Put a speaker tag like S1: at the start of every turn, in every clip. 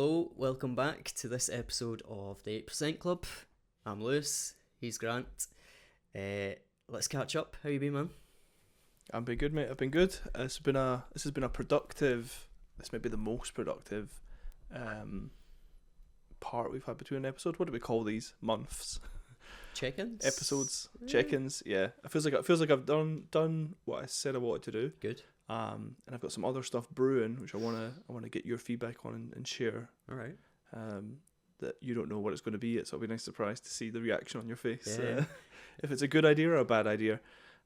S1: Hello, welcome back to this episode of the 8% Club. I'm Lewis, he's Grant. Let's catch up. How you been, man?
S2: I've been good, mate. I've been good. This has been a productive. This may be the most productive part we've had between an episode. What do we call these months?
S1: Check-ins?
S2: Episodes,
S1: Yeah.
S2: check-ins. Yeah, it feels like I've done what I said I wanted to do.
S1: Good.
S2: And I've got some other stuff brewing, which I wanna get your feedback on and share.
S1: All right.
S2: That you don't know what it's going to be yet, so it'll be a nice surprise to see the reaction on your face.
S1: Yeah.
S2: If it's a good idea or a bad idea.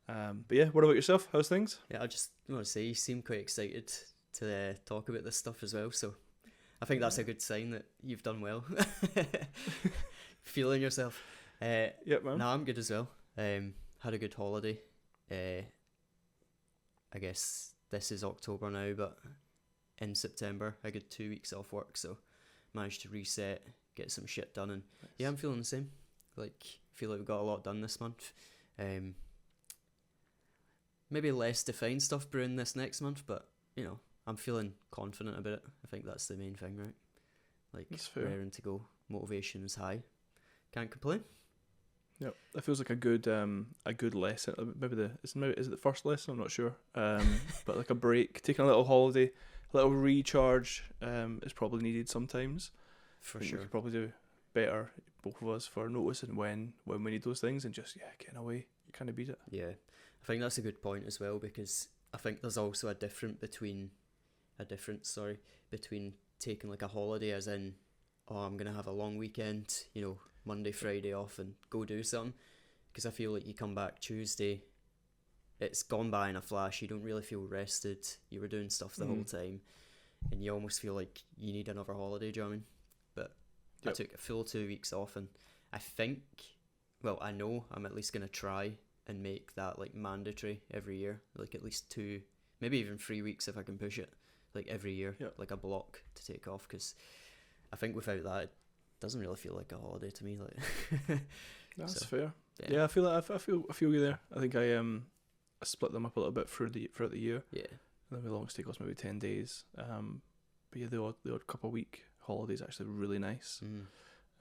S2: But yeah, what about yourself? How's things?
S1: Yeah, I just want to say you seem quite excited to talk about this stuff as well, so I think that's a good sign that you've done well. Feeling yourself.
S2: Yep, man.
S1: No, I'm good as well. Had a good holiday. I guess this is October now, but in September I got 2 weeks off work, so managed to reset, get some shit done, and
S2: Nice.
S1: yeah, I'm feeling the same. Feel like we got a lot done this month. Maybe less defined stuff brewing this next month, but I'm feeling confident about it. I think that's the main thing, right?
S2: That's fair.
S1: Raring to go, motivation is high. Can't complain.
S2: Yep, that feels like a good lesson. Is it the first lesson? I'm not sure. But like a break, taking a little holiday, a little recharge, is probably needed sometimes.
S1: For
S2: I think
S1: sure.
S2: we could probably do better, both of us, for noticing when we need those things and just getting away. You kind of beat it.
S1: Yeah, I think that's a good point as well, because I think there's also a difference between taking like a holiday, as in, oh, I'm gonna have a long weekend, Monday, Friday off and go do something, because I feel like you come back Tuesday, it's gone by in a flash. You don't really feel rested. You were doing stuff the whole time, and you almost feel like you need another holiday. Do you know what I mean? But I took a full 2 weeks off, and I know I'm at least gonna try and make that like mandatory every year, like at least 2, maybe even 3 weeks if I can push it, like every year, like a block to take off, because I think without that it doesn't really feel like a holiday to me.
S2: That's
S1: So,
S2: fair.
S1: yeah.
S2: Yeah, I feel you there. I think I split them up a little bit throughout the year.
S1: Yeah,
S2: And then my longest take was maybe 10 days. But yeah, the odd couple of week holiday is actually really nice.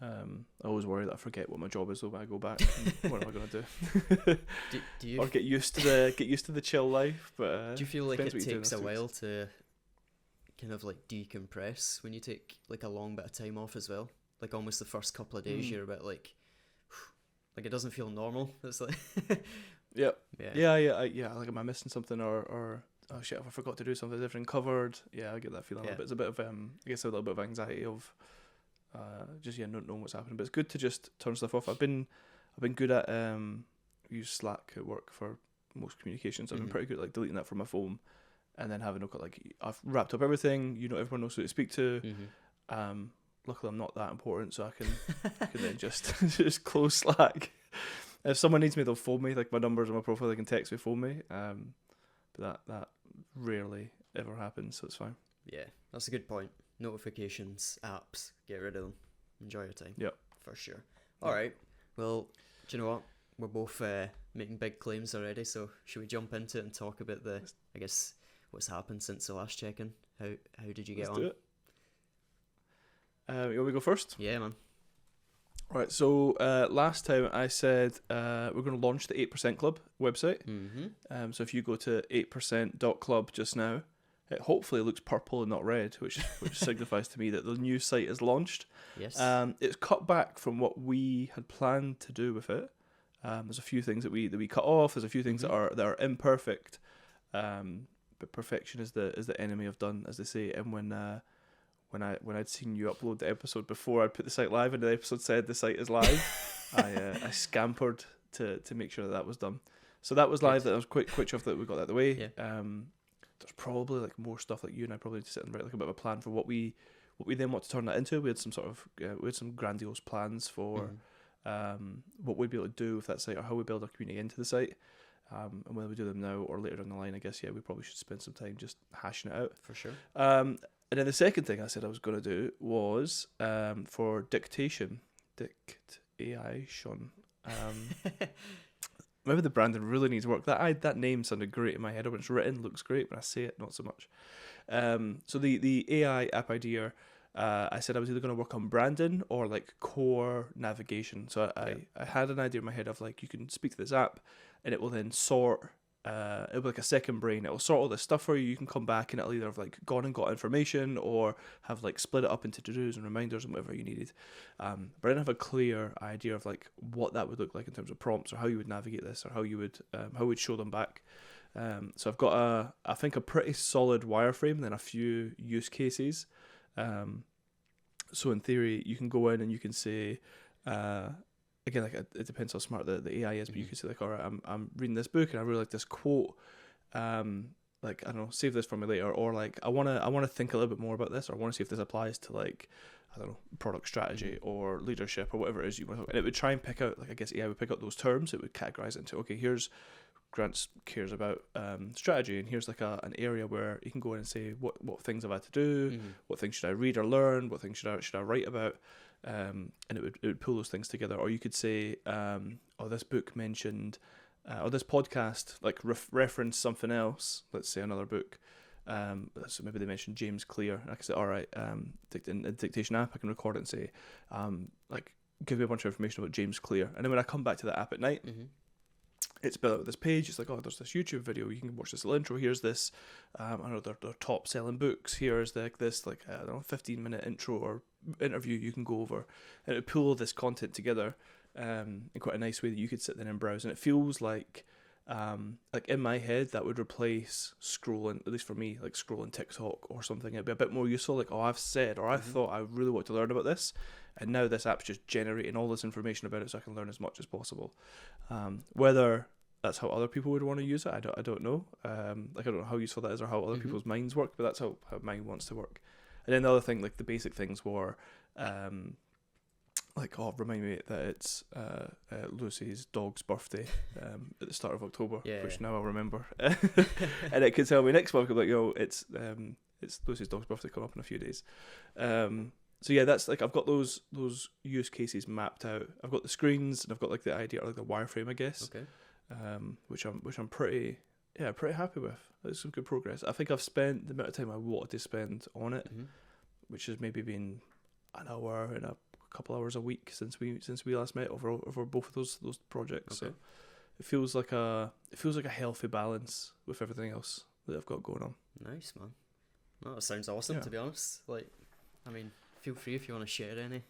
S2: I always worry that I forget what my job is though when I go back. What am I gonna do?
S1: do you
S2: Or get used to the chill life. But
S1: do you feel like it
S2: depends what you do
S1: takes a
S2: next week.
S1: while to kind of like decompress when you take like a long bit of time off as well? Like almost the first couple of days you're a bit like it doesn't feel normal. It's like
S2: Yep.
S1: yeah.
S2: Like, am I missing something or oh shit, if I forgot to do something different covered? Yeah, I get that feeling.
S1: Yeah.
S2: But it's a bit of I guess a little bit of anxiety of not knowing what's happening. But it's good to just turn stuff off. I've been good at use Slack at work for most communications. I've been pretty good at like deleting that from my phone and then having a look at like I've wrapped up everything. Everyone knows who to speak to. Luckily, I'm not that important, so I can then just close Slack. If someone needs me, they'll phone me. Like my number's on my profile, they can text me, phone me. But that rarely ever happens, so it's fine.
S1: Yeah, that's a good point. Notifications, apps, get rid of them. Enjoy your time.
S2: Yep.
S1: For sure. Alright, well, do you know what? We're both making big claims already, so should we jump into it and talk about what's happened since the last check-in? How did you get
S2: Let's
S1: on?
S2: do it. You want me to go first?
S1: Yeah, man.
S2: Right, so last time I said we're going to launch the 8% Club website. So if you go to 8%.club just now, it hopefully looks purple and not red, which signifies to me that the new site is launched.
S1: Yes.
S2: It's cut back from what we had planned to do with it. There's a few things that we cut off. There's a few things that are imperfect. But perfection is the enemy of done, as they say. And when I'd seen you upload the episode before I'd put the site live and the episode said the site is live, I scampered to make sure that was done. So that was live. That I was quite chuffed that we got that out of the way.
S1: Yeah.
S2: There's probably like more stuff that you and I probably need to sit and write like a bit of a plan for what we then want to turn that into. We had some grandiose plans for what we'd be able to do with that site, or how we build our community into the site. And whether we do them now or later down the line, I guess, we probably should spend some time just hashing it out.
S1: For sure.
S2: And then the second thing I said I was going to do was for dictation. Dictation. Maybe the branding really needs work. That name sounded great in my head. When it's written, looks great. When I say it, not so much. So the AI app idea I said I was either going to work on branding or like core navigation. So I had an idea in my head of like, you can speak to this app and it will then sort, it'll be like a second brain. It'll sort all this stuff for you. You can come back and it'll either have like gone and got information or have like split it up into to-dos and reminders and whatever you needed. But I didn't have a clear idea of like what that would look like in terms of prompts or how you would navigate this or how you would show them back. So I've got I think a pretty solid wireframe, then a few use cases. So in theory, you can go in and you can say, again, like it depends how smart the AI is, but you can say like, all right, I'm reading this book and I really like this quote. Like, I don't know, save this for me later, or like I wanna think a little bit more about this, or I wanna see if this applies to like, I don't know, product strategy or leadership or whatever it is you want to. And it would try and pick out, like I guess AI would pick out those terms. It would categorize it into, okay, here's Grant cares about strategy, and here's like an area where you can go in and say what things have I had to do, what things should I read or learn, what things should I write about, and it would pull those things together. Or you could say, oh, this book mentioned, or this podcast like reference something else. Let's say another book. So maybe they mentioned James Clear. I can say, all right, in a dictation app, I can record it and say, like, give me a bunch of information about James Clear, and then when I come back to that app at night. It's built out with this page. It's like, oh, there's this YouTube video. You can watch this little intro. Here's this, I don't know, their top selling books. Here's this, like, I don't know, 15-minute intro or interview you can go over. And it would pull all this content together in quite a nice way that you could sit there and browse. And it feels like in my head, that would replace scrolling, at least for me, like scrolling TikTok or something. It'd be a bit more useful. Like, oh, I've said, or I thought I really want to learn about this. And now this app's just generating all this information about it so I can learn as much as possible. Whether that's how other people would want to use it, I don't know. Like, I don't know how useful that is or how other people's minds work, but that's how mine wants to work. And then the other thing, like the basic things were, like, oh, remind me that it's Lucy's dog's birthday at the start of October, which now I'll remember. And it could tell me next month, like, yo, it's Lucy's dog's birthday coming up in a few days. So yeah, that's like, I've got those use cases mapped out. I've got the screens and I've got like the idea, or like the wireframe, I guess. Okay. Which I'm pretty happy with. It's some good progress. I think I've spent the amount of time I wanted to spend on it, which has maybe been an hour and a couple hours a week since we last met over both of those projects. Okay. So it feels like a healthy balance with everything else that I've got going on.
S1: Nice, man. Well, that sounds awesome, to be honest. Like, I mean, feel free if you want to share any.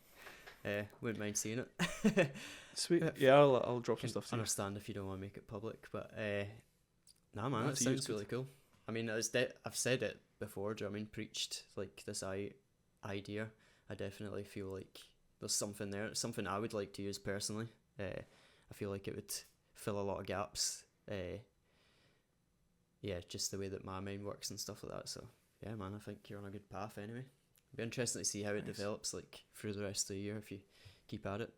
S1: Wouldn't mind seeing it.
S2: Sweet. Yeah, I'll drop some stuff to you.
S1: Understand if you don't want to make it public, but nah, man, that sounds really cool. I mean, I've said it before. Do you know what I mean? Preached like this idea. I definitely feel like there's something there. It's something I would like to use personally. I feel like it would fill a lot of gaps. Yeah, just the way that my mind works and stuff like that. So yeah, man, I think you're on a good path anyway. It'll be interesting to see how it develops like through the rest of the year if you keep at it.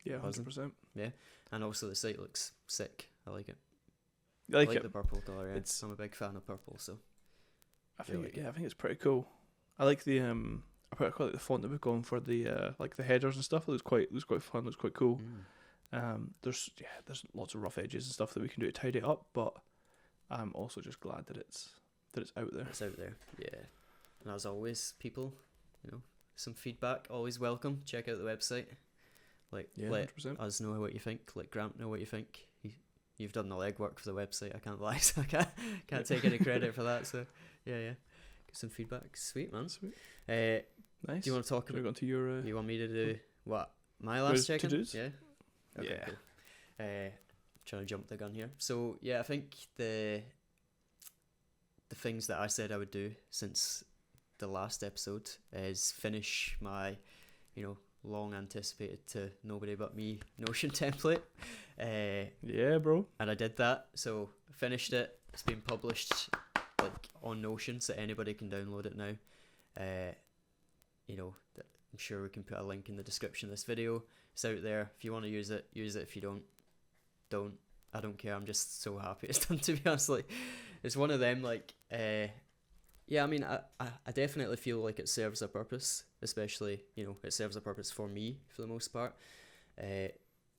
S2: Yeah, 100%.
S1: Yeah, and also the site looks sick. I like it.
S2: I like it.
S1: The purple colour. Yeah. I'm a big fan of purple, so
S2: I think it's pretty cool. I like the I quite like the font that we've gone for the like the headers and stuff. It looks quite fun. Looks quite cool. There's lots of rough edges and stuff that we can do to tidy it up, but I'm also just glad that it's out there.
S1: It's out there. Yeah. And as always, people, some feedback, always welcome. Check out the website. Like, let 100%. Us know what you think. Let Grant know what you think. You've done the legwork for the website. I can't lie, so I can't take any credit for that. So, yeah. Get some feedback. Sweet, man. Sweet.
S2: Nice.
S1: Do you want to talk about?
S2: Your,
S1: you want me to do what? My last check-in?
S2: To-dos?
S1: Yeah. Okay,
S2: yeah.
S1: Cool. Trying to jump the gun here. So yeah, I think the things that I said I would do since the last episode is finish my, long anticipated to nobody but me Notion template.
S2: Yeah, bro.
S1: And I did that. So I finished it. It's been published like on Notion, so anybody can download it now. I'm sure we can put a link in the description of this video. It's out there. If you want to use it, use it. If you don't. I don't care. I'm just so happy it's done, to be honest. Like, it's one of them, like, yeah, I mean, I definitely feel like it serves a purpose, especially, it serves a purpose for me for the most part.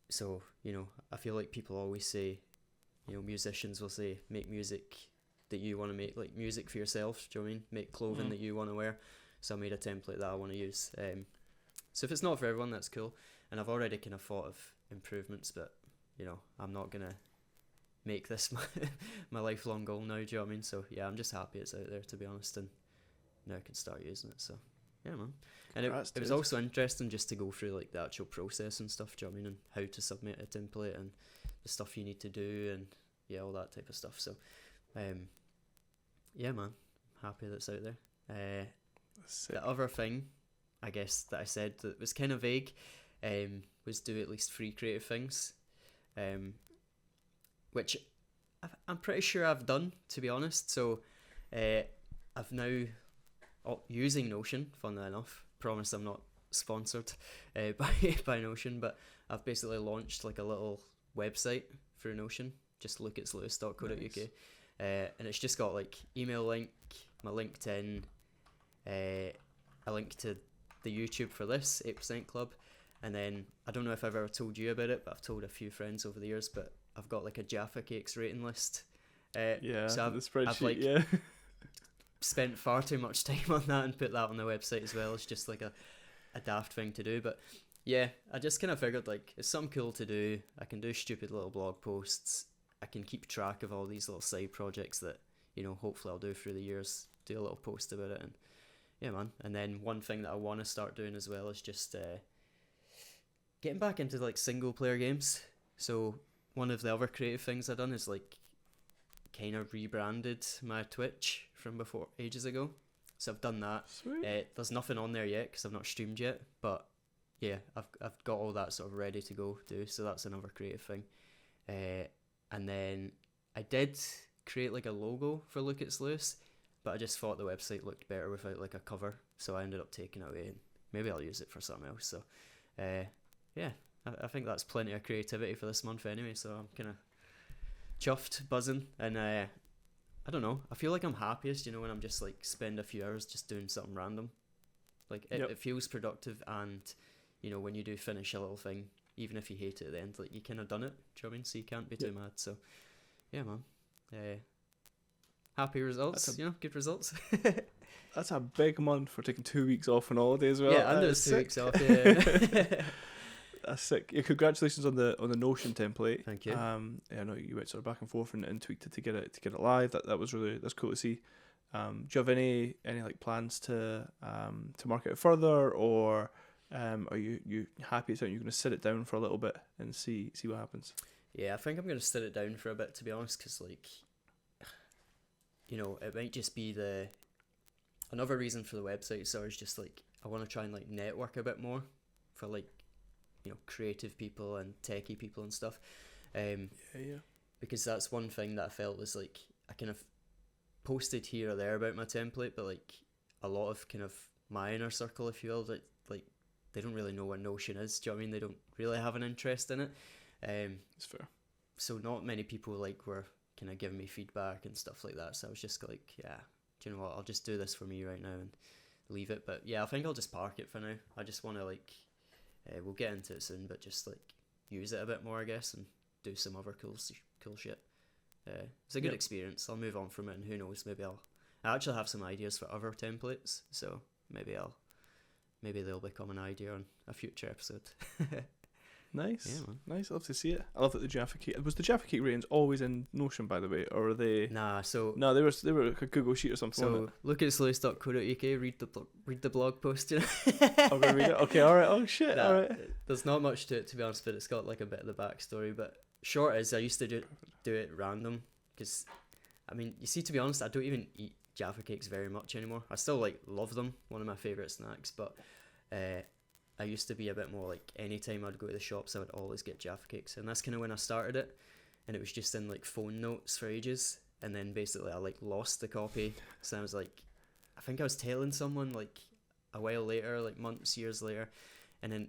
S1: So, I feel like people always say, musicians will say, make music that you want to make, like music for yourself, do you know what I mean? Make clothing that you want to wear. So I made a template that I want to use. So if it's not for everyone, that's cool. And I've already kind of thought of improvements, but I'm not gonna make this my lifelong goal now. Do you know what I mean? So yeah, I'm just happy it's out there, to be honest, and now I can start using it. So yeah, man. And it was also interesting just to go through like the actual process and stuff. Do you know what I mean? And how to submit a template and the stuff you need to do and yeah, all that type of stuff. So yeah, man, happy that's out there. The other thing, I guess, that I said that was kind of vague, was do at least 3 creative things, which I'm pretty sure I've done, to be honest. So I've now, using Notion, funnily enough, promise I'm not sponsored by Notion, but I've basically launched like a little website through Notion, just lookitslewis.co.uk. Nice. And it's just got like email link, my LinkedIn, a link to the YouTube for this 8% Club, and then I don't know if I've ever told you about it, but I've told a few friends over the years, but I've got like a Jaffa Cakes rating list.
S2: Yeah,
S1: so
S2: the spreadsheet.
S1: I've like
S2: yeah.
S1: spent far too much time on that and put that on the website as well. It's just like a daft thing to do, but yeah, I just kind of figured like it's something cool to do. I can do stupid little blog posts. I can keep track of all these little side projects that hopefully I'll do through the years. Do a little post about it, and yeah, man. And then one thing that I want to start doing as well is just getting back into like single player games. So one of the other creative things I've done is like kind of rebranded my Twitch from before ages ago. So I've done that.
S2: Sweet.
S1: There's nothing on there yet because I've not streamed yet, but yeah, I've got all that sort of ready to go do. So that's another creative thing. And then I did create like a logo for Look It's Lewis, but I just thought the website looked better without like a cover, so I ended up taking it away, and maybe I'll use it for something else. So yeah, I think that's plenty of creativity for this month anyway, so I'm kind of chuffed, buzzing, and I don't know, I feel like I'm happiest when I'm just like spend a few hours just doing something random. Like it feels productive, and when you do finish a little thing, even if you hate it at the end, like you kind of done it. Do you know what I mean? So you can't be too mad. So yeah, man. Happy results. Good results.
S2: That's a big month for taking 2 weeks off on holiday as well.
S1: Yeah, and there's 2 weeks off. Yeah.
S2: That's sick. Yeah, congratulations on the Notion template.
S1: Thank you.
S2: Yeah, I know you went sort of back and forth and tweaked it to get it live. That's cool to see. Do you have any like plans to market it further, or are you happy it's out? You're going to sit it down for a little bit and see what happens?
S1: Yeah, I think I'm going to sit it down for a bit, to be honest, because like it might just be another reason for the website. So it's just like I want to try and like network a bit more for like creative people and techie people and stuff. Because that's one thing that I felt was like I kind of posted here or there about my template, but like a lot of kind of my inner circle, if you will, like they don't really know what Notion is. Do you know what I mean? They don't really have an interest in it.
S2: It's fair.
S1: So not many people like were kind of giving me feedback and stuff like that. So I was just like, yeah, do you know what? I'll just do this for me right now and leave it. But yeah, I think I'll just park it for now. I just want to like, we'll get into it soon, but just like use it a bit more, I guess, and do some other cool shit. It's a good experience. I'll move on from it, and who knows? Maybe I actually have some ideas for other templates. So maybe they'll become an idea on a future episode.
S2: Nice.
S1: Yeah, man.
S2: Nice. I love to see it. I love that the Jaffa Cake. Was the Jaffa Cake ratings always in Notion, by the way, or are they?
S1: Nah. So
S2: no, they were like a Google sheet or something.
S1: So lookitslewis.co.uk. Read the blog post.
S2: I'm gonna read it. Okay. All right. Oh shit.
S1: Nah,
S2: all right.
S1: There's not much to it, to be honest, but it's got like a bit of the backstory. But short is, I used to do it random because, I mean, you see, to be honest, I don't even eat Jaffa Cakes very much anymore. I still like love them, one of my favorite snacks, but I used to be a bit more like anytime I'd go to the shops, I would always get Jaffa Cakes, and that's kind of when I started it, and it was just in like phone notes for ages, and then basically I like lost the copy. So I was like, I think I was telling someone like a while later, like months, years later, and then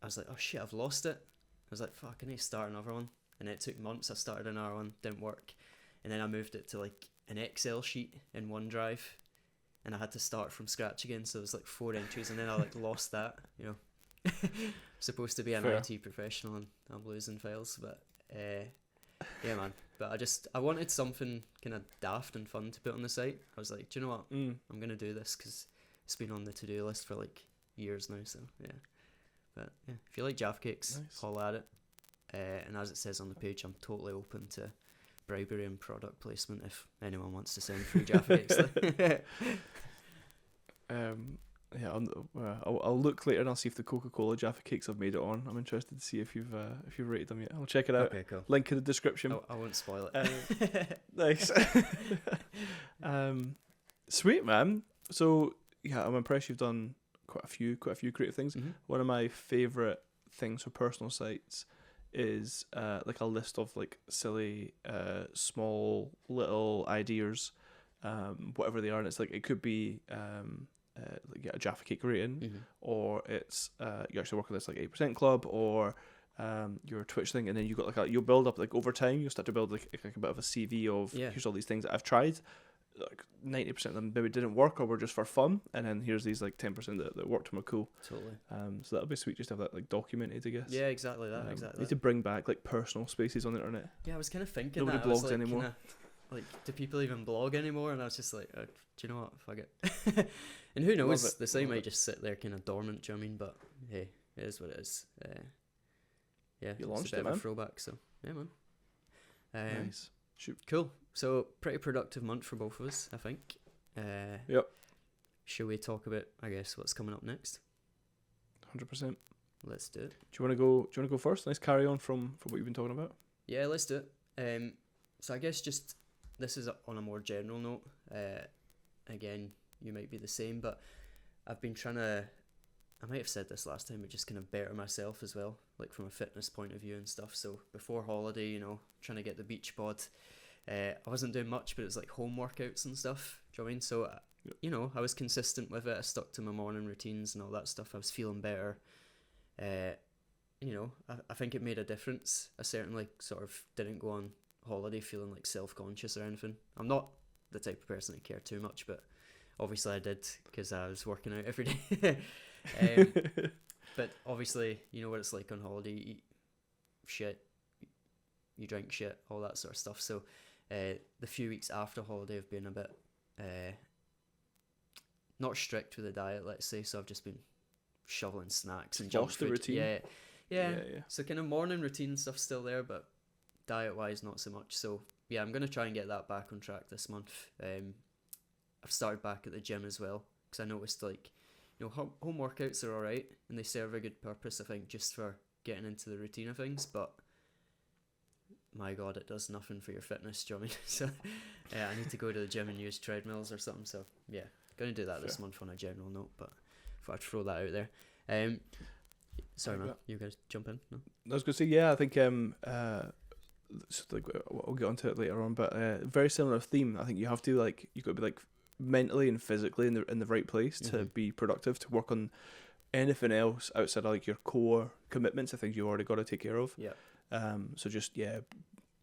S1: I was like, oh shit, I've lost it. I was like, fuck, I need to start another one, and it took months. I started another one, didn't work, and then I moved it to like an Excel sheet in OneDrive, and I had to start from scratch again, so it was like 4 entries, and then I like lost that, supposed to be an
S2: Fair.
S1: IT professional, and I'm losing files, but yeah, man. But I wanted something kind of daft and fun to put on the site. I was like, do you know what? I'm gonna do this because It's been on the to-do list for like years now, so yeah. But yeah, if you like Jaffa Cakes,
S2: Nice.
S1: holla at it. And as it says on the page, I'm totally open to bribery and product placement if anyone wants to send free Jaffa Cakes.
S2: Yeah, I'll look later and I'll see if the Coca-Cola Jaffa Cakes have made it on. I'm interested to see if you've rated them yet. I'll check it out.
S1: Okay, cool.
S2: Link in the description.
S1: I won't spoil it.
S2: Nice. Sweet, man. So yeah, I'm impressed you've done quite a few creative things.
S1: Mm-hmm.
S2: One of my favorite things for personal sites is like a list of like silly small little ideas, whatever they are, and it's like it could be like a Jaffa Cake rating,
S1: Mm-hmm.
S2: or it's you actually work on this like 8% club, or your Twitch thing, and then you got like you'll build up like over time. You'll start to build like a bit of a CV of here's all these things that I've tried. Like 90% of them maybe didn't work or were just for fun, and then here's these like 10% that worked and were cool.
S1: Totally.
S2: So that'll be sweet just to have that like documented, I guess.
S1: Yeah, exactly that. Exactly.
S2: Need to bring back like personal spaces on the internet.
S1: Yeah, I was kind of thinking
S2: Nobody
S1: that. I was,
S2: blogs
S1: like,
S2: anymore.
S1: Like, do people even blog anymore? And I was just like, do you know what? Fuck it. And who knows?
S2: Love it,
S1: The site
S2: love
S1: might
S2: it.
S1: just sit there kind of dormant. Do you know what I mean? But hey, it is what it is. Yeah,
S2: You
S1: it's
S2: launched
S1: a bit
S2: it,
S1: of a
S2: man.
S1: throwback. So yeah, man.
S2: Nice. Shoot.
S1: Cool. So pretty productive month for both of us, I think.
S2: Yep.
S1: Shall we talk about, I guess, what's coming up next?
S2: 100%.
S1: Let's do it.
S2: Do you want to go first? Nice carry on from what you've been talking about.
S1: Yeah, let's do it. So I guess just this is on a more general note. Again, you might be the same, but I've been trying to. I might have said this last time, but just kind of better myself as well, like from a fitness point of view and stuff. So before holiday, trying to get the beach bod. I wasn't doing much, but it was like home workouts and stuff. Do you know what I mean? So, I was consistent with it. I stuck to my morning routines and all that stuff. I was feeling better. I think it made a difference. I certainly sort of didn't go on holiday feeling like self-conscious or anything. I'm not the type of person to care too much, but obviously I did because I was working out every day. But obviously, you know what it's like on holiday. You eat shit, you drink shit, all that sort of stuff. So the few weeks after holiday have been a bit not strict with the diet, let's say. So I've just been shoveling snacks and junk
S2: Lost the
S1: food.
S2: routine.
S1: Yeah. So kind of morning routine stuff still there, but diet wise not so much. So yeah, I'm gonna try and get that back on track this month. I've started back at the gym as well because I noticed like home workouts are alright and they serve a good purpose, I think, just for getting into the routine of things, but my god, it does nothing for your fitness. Do you know what I mean? So I need to go to the gym and use treadmills or something. So yeah, gonna do that this month on a general note, but thought I'd throw that out there. Sorry man, you guys jump in? No?
S2: I was going to say, yeah, I think so like we'll get onto it later on, but very similar theme. I think you have to you got to be like mentally and physically in the right place to be productive, to work on anything else outside of like your core commitments, the things you already got to take care of.
S1: Yeah.
S2: So just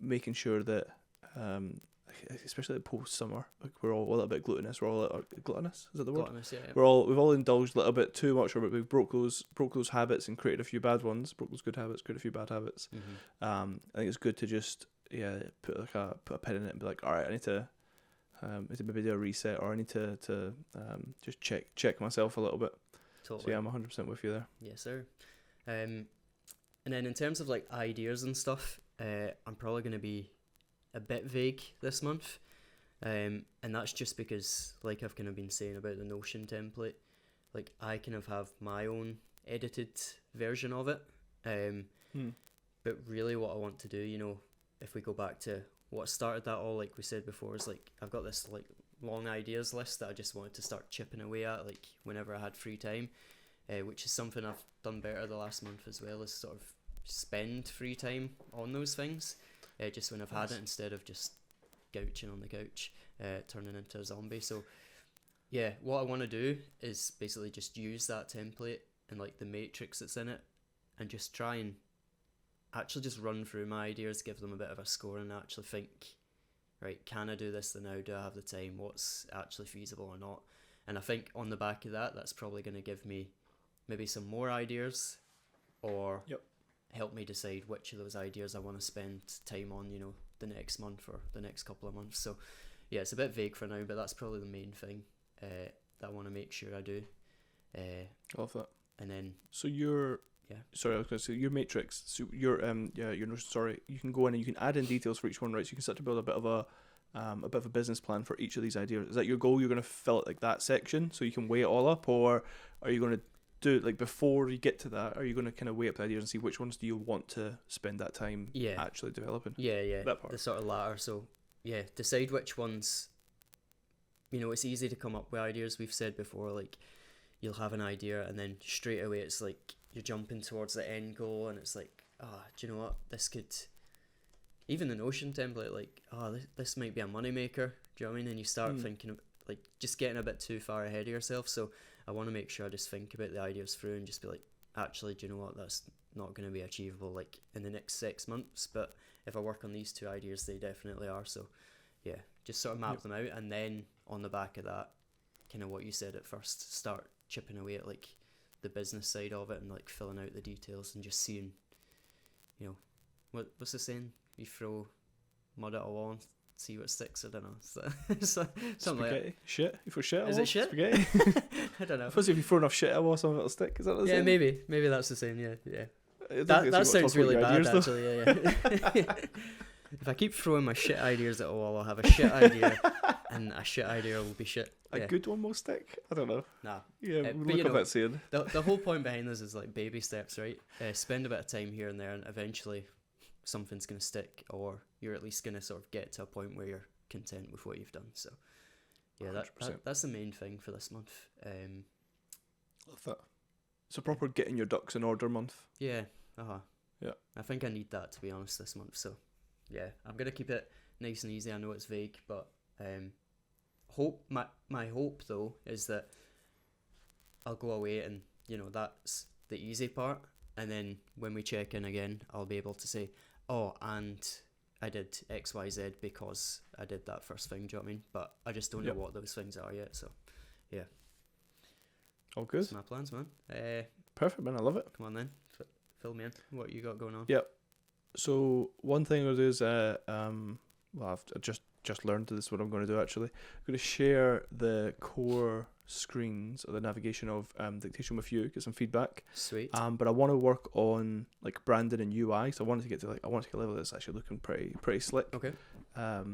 S2: making sure that especially post summer, like we're all a little bit gluttonous. We're all gluttonous. Is that the word?
S1: Gluttonous, yeah.
S2: We've all indulged a little bit too much, or we've broke those habits and created a few bad ones. Broke those good habits, created a few bad habits. I think it's good to just put a pin in it and be like, all right, I need to maybe do a reset, or I need to just check myself a little bit.
S1: Totally.
S2: So yeah, I'm 100% with you there.
S1: Yes, sir. And then in terms of like ideas and stuff, I'm probably going to be a bit vague this month, and that's just because, like I've kind of been saying about the Notion template, like I kind of have my own edited version of it, but really what I want to do, if we go back to what started that all, like we said before, is like I've got this like long ideas list that I just wanted to start chipping away at, like whenever I had free time, which is something I've done better the last month as well, is sort of spend free time on those things. Just when I've had it, instead of just gouching on the couch, turning into a zombie. So yeah, what I want to do is basically just use that template and like the matrix that's in it, and just try and actually just run through my ideas, give them a bit of a score, and actually think, right, can I do this now? Do I have the time? What's actually feasible or not? And I think on the back of that, that's probably going to give me maybe some more ideas, or help me decide which of those ideas I want to spend time on, the next month or the next couple of months. So yeah, it's a bit vague for now, but that's probably the main thing. that I want to make sure I do.
S2: I love that.
S1: And then
S2: So your
S1: Yeah.
S2: sorry, I was going to say your matrix. So your your Notion, sorry, you can go in and you can add in details for each one, right? So you can start to build a bit of a business plan for each of these ideas. Is that your goal? You're going to fill it like that section so you can weigh it all up, or are you going to do it like before you get to that? Are you going to kind of weigh up the ideas and see which ones do you want to spend that time actually developing?
S1: Yeah,
S2: That part.
S1: the sort of latter. So yeah, decide which ones. You know, it's easy to come up with ideas. We've said before, like you'll have an idea and then straight away it's like you're jumping towards the end goal, and it's like, do you know what? This could, even the Notion template, like, this might be a moneymaker. Do you know what I mean? And you start thinking of, like, just getting a bit too far ahead of yourself. So I want to make sure I just think about the ideas through and just be like, actually, do you know what? That's not going to be achievable like in the next 6 months. But if I work on these 2 ideas, they definitely are. So yeah, just sort of map them out, and then on the back of that, kind of what you said at first, start chipping away at like the business side of it and like filling out the details and just seeing, you know, what's the saying? You throw mud at a wall and see what sticks. I don't know. So, something like that.
S2: Shit. If we're shit, at a
S1: Is
S2: wall,
S1: it shit?
S2: Spaghetti.
S1: I don't know.
S2: I suppose if you throw enough shit at a wall, some of it'll stick. Is that what
S1: Yeah,
S2: saying?
S1: maybe that's the same. Yeah.
S2: I don't think
S1: That
S2: it's what
S1: sounds
S2: talk about
S1: really
S2: your
S1: bad,
S2: ideas, though.
S1: actually. Yeah. If I keep throwing my shit ideas at a wall, I'll have a shit idea, and a shit idea will be shit.
S2: A good one will stick. I don't know.
S1: Nah.
S2: Yeah,
S1: But
S2: look
S1: you
S2: up
S1: know,
S2: that saying.
S1: The whole point behind this is like baby steps, right? Spend a bit of time here and there, and eventually something's going to stick, or you're at least going to sort of get to a point where you're content with what you've done. So yeah, that's the main thing for this month.
S2: Love that. It's a proper getting your ducks in order month.
S1: Yeah.
S2: Yeah.
S1: I think I need that, to be honest, this month. So yeah, I'm gonna keep it nice and easy. I know it's vague, but my hope though is that I'll go away and, you know, that's the easy part, and then when we check in again, I'll be able to say, oh, and I did XYZ because I did that first thing. Do you know what I mean? But I just don't know what those things are yet. So yeah,
S2: all good.
S1: that's my plans, man.
S2: Perfect, man. I love it.
S1: Come on then, fill me in. What you got going on?
S2: Yep. So one thing I'm gonna do is well, I've just learned this is what I'm going to do actually. I'm going to share the core screens or the navigation of dictation with you, get some feedback.
S1: Sweet.
S2: But I want to work on like branding and UI. So I want to get a level that's actually looking pretty slick.
S1: Okay.
S2: I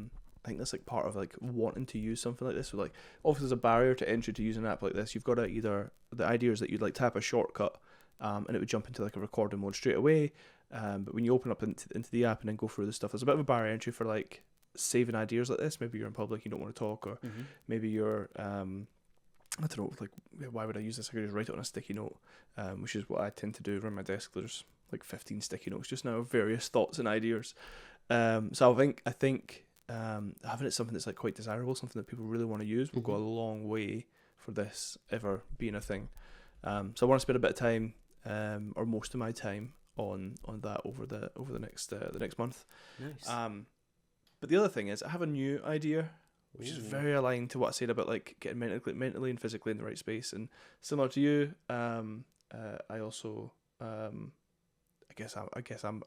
S2: think that's like part of like wanting to use something like this. So like, obviously there's a barrier to entry to use an app like this. You've got to either, the idea is that you'd like tap a shortcut, and it would jump into like a recording mode straight away. But when you open up into the app and then go through the stuff, there's a bit of a barrier entry for like saving ideas like this. Maybe you're in public, you don't want to talk, or maybe you're I don't know, like, why would I use this? I could just write it on a sticky note, which is what I tend to do around my desk. There's like 15 sticky notes just now of various thoughts and ideas. So I think having it something that's like quite desirable, something that people really want to use, will go a long way for this ever being a thing. So I want to spend a bit of time, or most of my time, on that over the next month.
S1: Nice.
S2: But the other thing is, I have a new idea, which is very aligned to what I said about like getting mentally and physically in the right space. And similar to you, I also, I guess I'm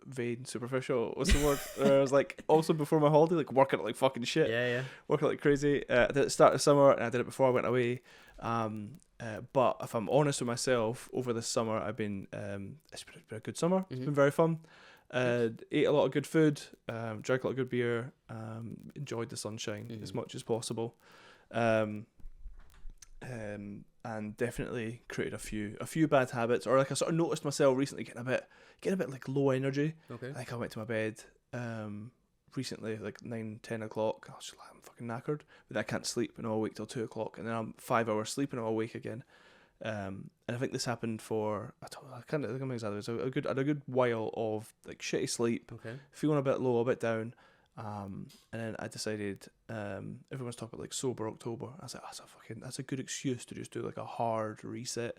S2: vain, superficial. What's the word? I was like, also before my holiday, like working at like fucking shit.
S1: Yeah.
S2: Working like crazy. I did it at the start of summer, and I did it before I went away. But if I'm honest with myself, over this summer, I've been, it's been a good summer. It's been very fun. Ate a lot of good food, drank a lot of good beer, enjoyed the sunshine as much as possible, and definitely created a few bad habits, or like I sort of noticed myself recently getting a bit like low energy.
S1: Okay.
S2: I think I went to my bed recently like 9-10 o'clock. I was just like, I'm fucking knackered, but then I can't sleep and I'll wake till 2 o'clock, and then I'm 5 hours sleep and I'll wake again. And I think this happened for I can't think exactly. It was a good while of like shitty sleep, feeling a bit low, a bit down, and then I decided, everyone's talking about like sober October. I was like, that's a good excuse to just do like a hard reset,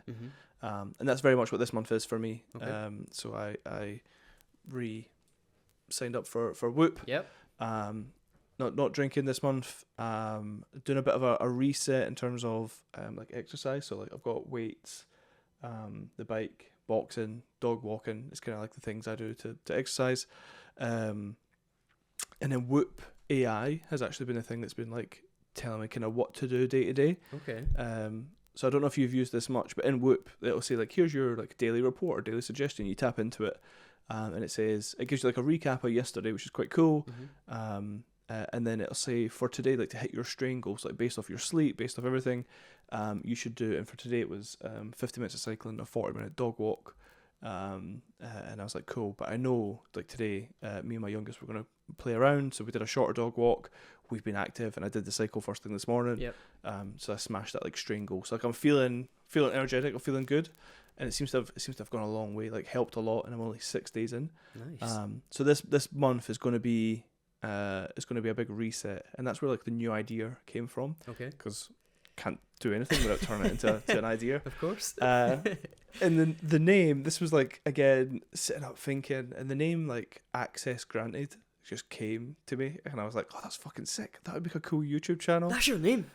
S2: and that's very much what this month is for me. So I signed up for Whoop.
S1: Yep.
S2: Not drinking this month, doing a bit of a reset in terms of like exercise. So like I've got weights, the bike, boxing, dog walking. It's kind of like the things I do to exercise. And then Whoop AI has actually been a thing that's been like telling me kind of what to do day to day.
S1: Okay.
S2: So I don't know if you've used this much, but in Whoop, it'll say like, here's your like daily report or daily suggestion. You tap into it, and it gives you like a recap of yesterday, which is quite cool. And then it'll say for today, like to hit your strain goals, like based off your sleep, based off everything, you should do. And for today, it was 50 minutes of cycling, a 40-minute dog walk. And I was like, cool. But I know like today, me and my youngest were going to play around, so we did a shorter dog walk. We've been active, and I did the cycle first thing this morning.
S1: Yep.
S2: So I smashed that like strain goal. So like I'm feeling energetic, I'm feeling good, and it seems to have gone a long way, like helped a lot, and I'm only 6 days in.
S1: Nice.
S2: So this month is going to be a big reset, and that's where like the new idea came from.
S1: Okay.
S2: Because can't do anything without turning it into an idea.
S1: Of course.
S2: And then the name, this was like, again, sitting up thinking, and the name like Access Granted just came to me, and I was like, oh, that's fucking sick. That would make a cool YouTube channel.
S1: That's your name.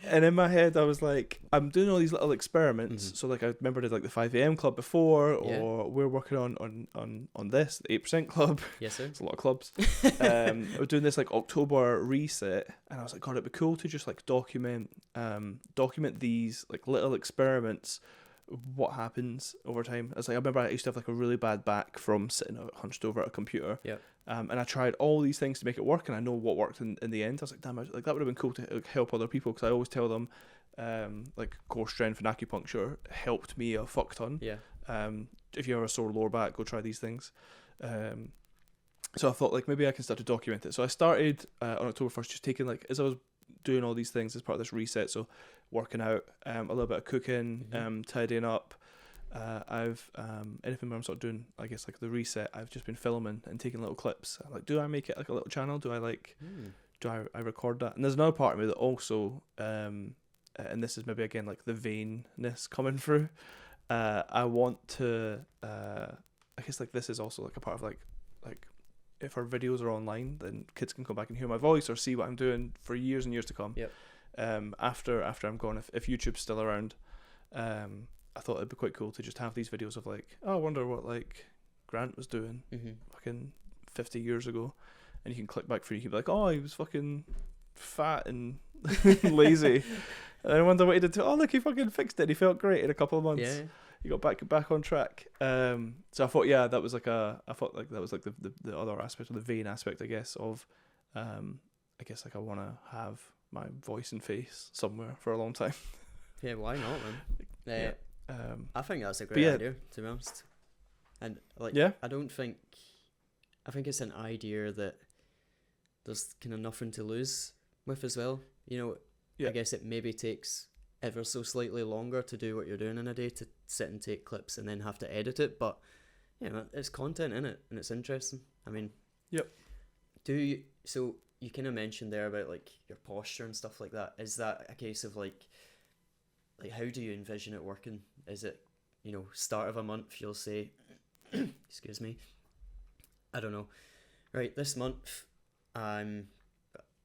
S2: And in my head, I was like, I'm doing all these little experiments.
S1: Mm-hmm.
S2: So like I remember I did like the 5 a.m. club before,
S1: Yeah.
S2: or we're working on this, the 8% club.
S1: Yes, sir.
S2: It's a lot of clubs. I was doing this like October reset, and I was like, God, it'd be cool to just like document these like little experiments, what happens over time. I was like, I remember I used to have like a really bad back from sitting hunched over at a computer.
S1: Yep.
S2: And I tried all these things to make it work, and I know what worked in the end. I was like, damn, like that would have been cool to like, help other people, because I always tell them, like core strength and acupuncture helped me a fuck ton.
S1: Yeah.
S2: If you have a sore lower back, go try these things. So I thought like maybe I can start to document it. So I started on October 1st, just taking like, as I was doing all these things as part of this reset, so working out, a little bit of cooking, tidying up. I've anything where I'm sort of doing, I guess, like the reset, I've just been filming and taking little clips. I'm like, do I make it like a little channel? Do I like do I record that? And there's another part of me that also and this is maybe again like the vainness coming through. I want to I guess like this is also like a part of like if our videos are online, then kids can come back and hear my voice or see what I'm doing for years and years to come.
S1: Yep.
S2: After I'm gone, if YouTube's still around, I thought it'd be quite cool to just have these videos of like, oh, I wonder what like Grant was doing fucking 50 years ago, and you can click back through, you can be like, oh, he was fucking fat and lazy, and I wonder what he did to, oh look, he fucking fixed it, he felt great in a couple of months.
S1: Yeah.
S2: He got back on track. So I thought, yeah, that was like the other aspect, or the vein aspect, I guess, of I guess like I want to have my voice and face somewhere for a long time.
S1: Yeah, why not, man?
S2: Yeah.
S1: I think that's a great idea, to be honest. And like, I think it's an idea that there's kind of nothing to lose with as well. You know, I guess it maybe takes ever so slightly longer to do what you're doing in a day, to sit and take clips and then have to edit it, but you know, it's content in it and it's interesting. I mean, so you kind of mentioned there about like your posture and stuff like that. Is that a case of like how do you envision it working? Is it, you know, start of a month you'll say excuse me, I don't know, right, this month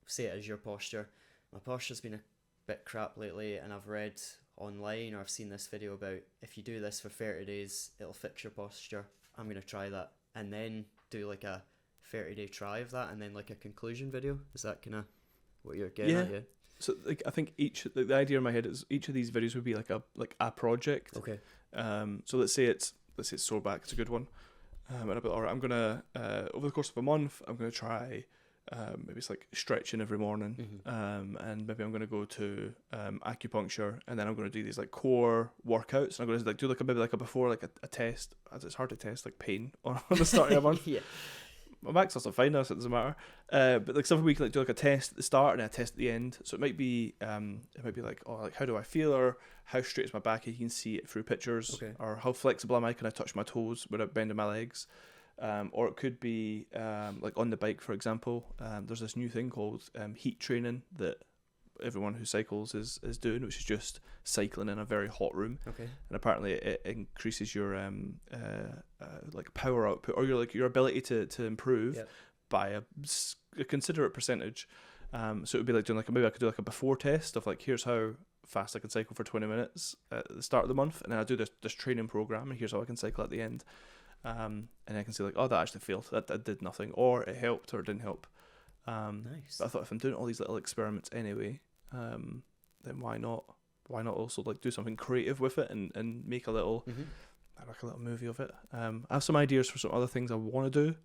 S1: say it as your posture. My posture's been a bit crap lately, and I've read online, or I've seen this video about if you do this for 30 days it'll fix your posture. I'm going to try that, and then do like a 30-day try of that, and then like a conclusion video. Is that kind of what you're getting at? Yeah.
S2: So like I think the idea in my head is each of these videos would be like a project.
S1: Okay.
S2: So let's say it's sore back. It's a good one. And I'll be all right. I'm gonna over the course of a month, I'm gonna try. Maybe it's like stretching every morning, and maybe I'm gonna go to acupuncture, and then I'm gonna do these like core workouts. And I'm gonna like do like maybe like a before, like a test. As it's hard to test like pain on the start of a month. Yeah. My back's also fine now, so it doesn't matter. But like something we can like do like a test at the start and a test at the end. So it might be like, oh, like how do I feel, or how straight is my back? You can see it through pictures, or how flexible am I? Can I touch my toes without bending my legs? Or it could be like on the bike, for example. There's this new thing called heat training that everyone who cycles is doing, which is just cycling in a very hot room. Okay. And apparently it increases your like power output, or your ability to improve by a considerate percentage. So it would be like doing like maybe I could do like a before test of like, here's how fast I can cycle for 20 minutes at the start of the month, and then I do this training program, and here's how I can cycle at the end. And I can say like, oh, that actually failed, that did nothing, or it helped, or it didn't help.
S1: Nice.
S2: But I thought if I'm doing all these little experiments anyway, then why not? Why not also like do something creative with it and make a little like a little movie of it? I have some ideas for some other things I want to do.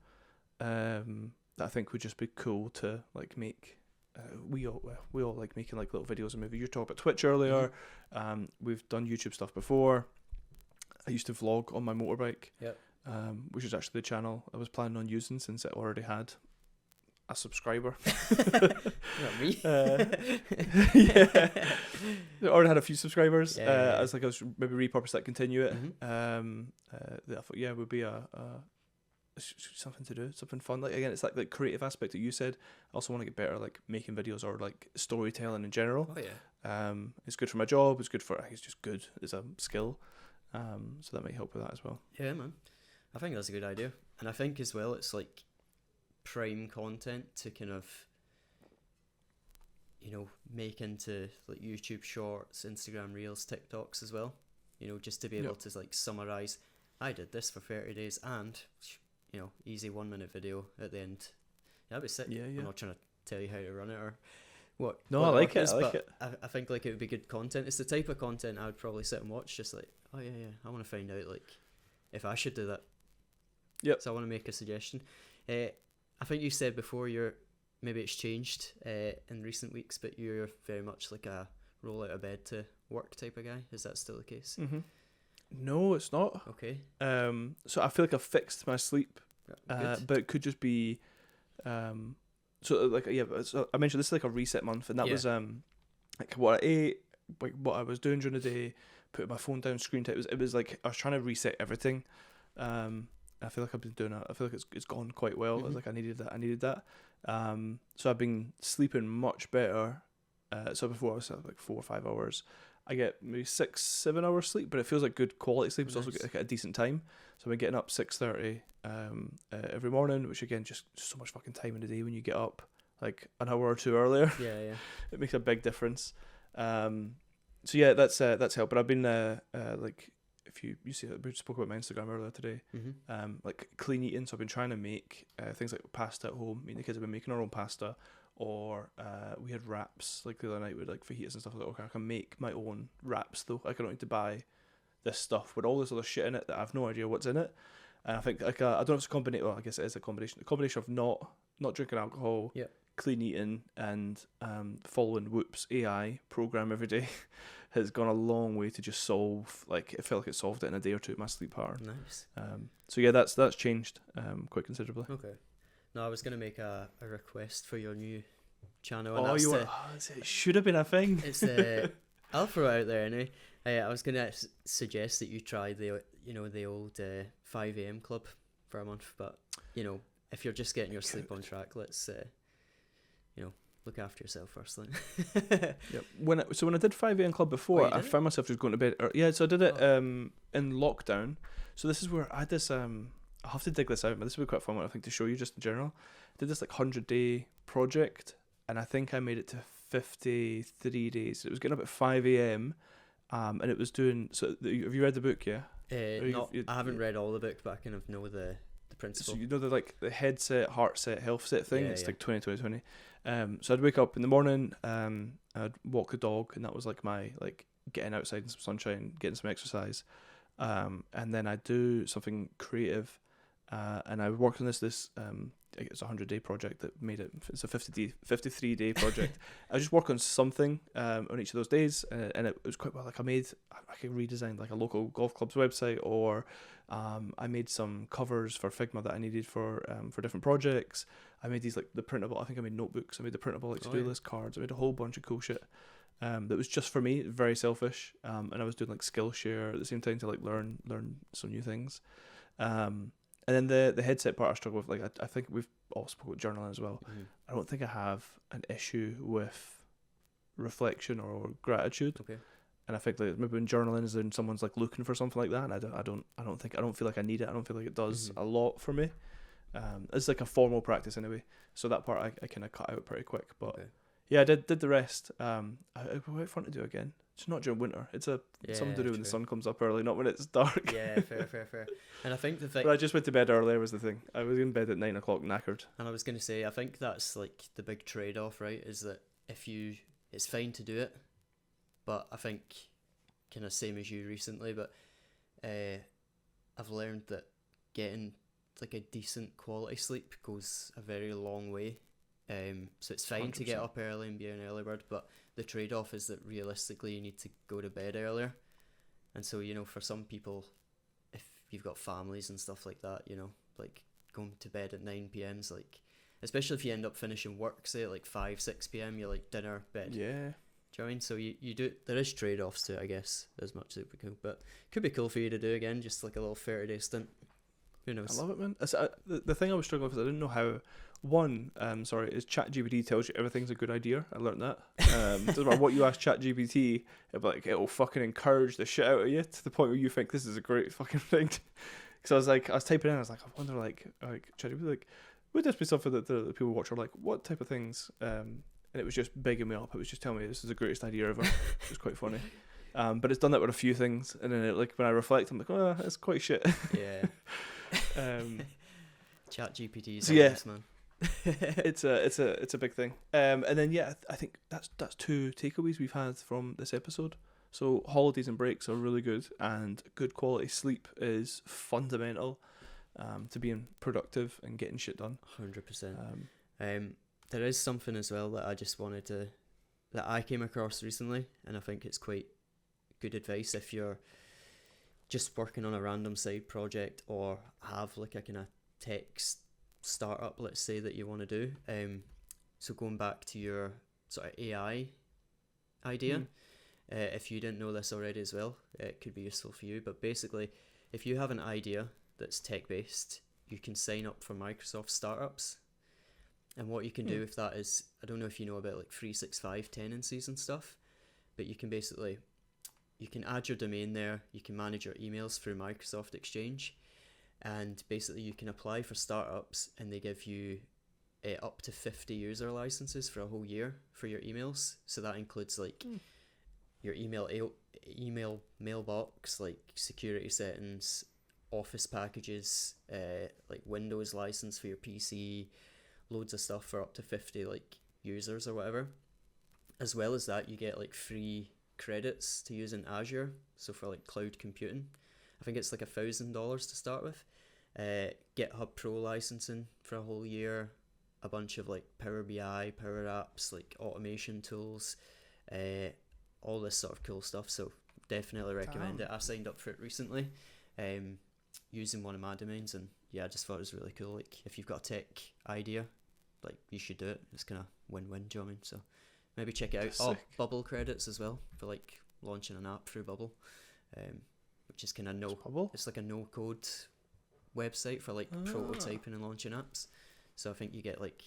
S2: That I think would just be cool to like make. We all like making like little videos and movies. You talked about Twitch earlier. We've done YouTube stuff before. I used to vlog on my motorbike.
S1: Yep.
S2: Which is actually the channel I was planning on using since it already had a subscriber.
S1: Not me.
S2: Yeah, it already had a few subscribers.
S1: Yeah.
S2: I was maybe repurpose that, continue it.
S1: Mm-hmm.
S2: I thought it would be a something to do, something fun. Like again, it's like the creative aspect that you said. I also want to get better like making videos or like storytelling in general.
S1: Oh yeah.
S2: It's good for my job. It's good for. It's just good as a skill. So that might help with that as well.
S1: Yeah, man. I think that's a good idea, and I think as well it's like prime content to kind of, you know, make into like YouTube Shorts, Instagram Reels, TikToks as well. You know, just to be able to like summarize. I did this for 30 days, and you know, easy 1 minute video at the end. That'd be sick.
S2: Yeah.
S1: I'm not trying to tell you how to run it or what.
S2: No,
S1: what
S2: I like it.
S1: is,
S2: I like
S1: but
S2: it.
S1: I think like it would be good content. It's the type of content I would probably sit and watch. Just like, oh yeah, I want to find out like if I should do that.
S2: Yep.
S1: So I want to make a suggestion. I think you said before maybe it's changed in recent weeks, but you're very much like a roll out of bed to work type of guy. Is that still the case?
S2: Mm-hmm. No, it's not.
S1: Okay.
S2: So I feel like I've fixed my sleep,
S1: Good.
S2: but it could just be, so like So I mentioned this is like a reset month, and that was like what I ate, like what I was doing during the day, putting my phone down, screen time. It was like I was trying to reset everything. I feel like I've been doing it. I feel like it's gone quite well. I was like I needed that. So I've been sleeping much better. So before I was at like 4 or 5 hours. I get maybe 6-7 hours sleep, but it feels like good quality sleep. It's also like at a decent time. So I've been getting up 6:30 every morning, which again just so much fucking time in the day when you get up like an hour or two earlier.
S1: Yeah.
S2: It makes a big difference. So yeah, that's helped. But I've been like if you see we spoke about my Instagram earlier today. Like clean eating. So I've been trying to make things like pasta at home. Me and the kids have been making our own pasta. Or we had wraps like the other night with like fajitas and stuff. Like, okay, I can make my own wraps though. I don't need to buy this stuff with all this other shit in it that I have no idea what's in it. And I think like I don't know if it's a combination. Well, I guess it is a combination. A combination of not drinking alcohol, clean eating, and following Whoop's AI program every day has gone a long way to just solve. Like it felt like it solved it in a day or two. My sleep pattern.
S1: Nice.
S2: So yeah, that's changed quite considerably.
S1: Okay. No, I was going to make a request for your new channel.
S2: And it should have been a thing.
S1: It's I'll throw it out there anyway. I was going to suggest that you try the old 5 a.m. club for a month, but you know, if you're just getting your sleep on track, let's look after yourself first then.
S2: Yep. When I did 5 a.m. club before, I found myself just going to bed. So I did it in lockdown. So this is where I had this I'll have to dig this out, but this would be quite fun, I think, to show you just in general. I did this like 100-day project, and I think I made it to 53 days. It was getting up at 5 a.m. And it was doing. So have you read the book? Yeah.
S1: I haven't read all the book, but I kind of know the principle.
S2: So you know the head set, heart set, health set thing. It's like 20. So I'd wake up in the morning. I'd walk the dog, and that was like my getting outside in some sunshine, getting some exercise. And then I'd do something creative. And I worked on this it's a 100-day project that made it. It's a 53-day project. I just work on something on each of those days, and it was quite well. Like I could redesign like a local golf club's website, or I made some covers for Figma that I needed for different projects. I made these like the printable. I think I made notebooks. I made the printable like to-do list cards. I made a whole bunch of cool shit. That was just for me, very selfish. And I was doing like Skillshare at the same time to like learn some new things. And then the headset part I struggle with. Like I think we've all spoken about journaling as well.
S1: Mm-hmm.
S2: I don't think I have an issue with reflection or gratitude.
S1: Okay.
S2: And I think like maybe when journaling is when someone's like looking for something like that, and I don't feel like I need it. I don't feel like it does a lot for me. It's like a formal practice anyway. So that part I kind of cut out pretty quick. But yeah, I did the rest. What I want to do again. It's not during winter. It's something to do when the
S1: true.
S2: sun comes up early, not when it's dark.
S1: Yeah, fair. And I think the thing,
S2: But I just went to bed earlier was the thing. I was in bed at 9 o'clock knackered.
S1: and I was gonna say, I think that's like the big trade-off, right? Is that it's fine to do it, but I think kind of same as you recently, but I've learned that getting like a decent quality sleep goes a very long way. So it's fine to get
S2: 100%.
S1: up early and be an early bird, but the trade-off is that realistically you need to go to bed earlier. And so, for some people, if you've got families and stuff like that, like going to bed at 9 p.m. is like, especially if you end up finishing work, say at like 5, 6 p.m., you're like dinner, bed.
S2: Yeah.
S1: Do you know what I mean? So you do, there is trade-offs to it, I guess, as much as it would be cool. But could be cool for you to do again, just like a little 30-day stint. Who knows?
S2: I love it, man. The thing I was struggling with is I didn't know how. One, is ChatGPT tells you everything's a good idea. I learned that. Doesn't matter what you ask ChatGPT, it'll fucking encourage the shit out of you to the point where you think this is a great fucking thing. Because I was typing in, I wonder, ChatGPT, would this be something that the people watch are like, what type of things? And it was just bigging me up. It was just telling me this is the greatest idea ever. It was quite funny. But it's done that with a few things, and then when I reflect, I'm like, oh, that's quite shit.
S1: Yeah. ChatGPT is man.
S2: It's a big thing. And then I think that's 2 takeaways we've had from this episode. So holidays and breaks are really good, and good quality sleep is fundamental to being productive and getting shit done.
S1: 100%. There is something as well that that I came across recently, and I think it's quite good advice if you're just working on a random side project or have like a kind of tech startup, let's say, that you want to do. So going back to your sort of AI idea, if you didn't know this already as well, it could be useful for you. But basically, if you have an idea that's tech based, you can sign up for Microsoft startups. And what you can do with that is, I don't know if you know about like 365 tenancies and stuff, but you can add your domain there, you can manage your emails through Microsoft Exchange, and basically you can apply for startups and they give you up to 50 user licenses for a whole year for your emails. So that includes like your email mailbox, like security settings, office packages, like Windows license for your PC, loads of stuff for up to 50 like users or whatever. As well as that, you get like free credits to use in Azure, so for like cloud computing. I think it's like $1,000 to start with. GitHub Pro licensing for a whole year, a bunch of like Power BI, Power Apps, like automation tools, all this sort of cool stuff. So definitely recommend it. I signed up for it recently, using one of my domains, and yeah, I just thought it was really cool. Like if you've got a tech idea, like you should do it. It's kind of win-win, do you know what I mean? So maybe check it out.
S2: That's
S1: Oh,
S2: sick.
S1: Bubble credits as well for like launching an app through Bubble, which is kind of
S2: Bubble?
S1: it's like a no-code website for like prototyping and launching apps. So I think you get like,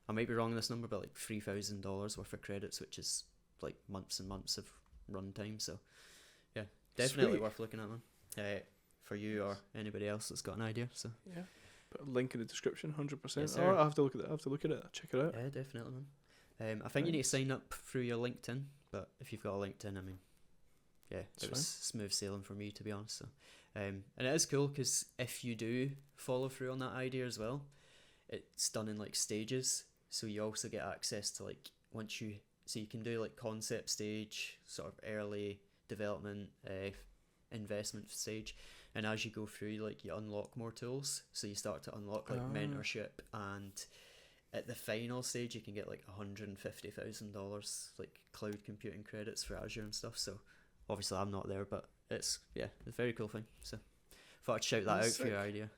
S1: I might be wrong on this number, but like $3,000 worth of credits, which is like months and months of runtime. So yeah, definitely
S2: Sweet.
S1: worth looking at, man. For you or anybody else that's got an idea. So
S2: Yeah. Put a link in the description, 100%.
S1: Yes, sir.
S2: Alright, I'll have to look at it. Check it out.
S1: yeah, definitely, man. I think you need to sign up through your LinkedIn, but if you've got a LinkedIn, I mean, yeah,
S2: It's
S1: it was smooth sailing for me, to be honest. So, and it is cool because if you do follow through on that idea as well, it's done in like stages. So you also get access to like so you can do like concept stage, sort of early development, investment stage, and as you go through, like you unlock more tools. So you start to unlock like mentorship, and at the final stage, you can get like $150,000 like cloud computing credits for Azure and stuff. So obviously I'm not there, but it's a very cool thing. So thought I'd shout that
S2: That's
S1: out for your idea.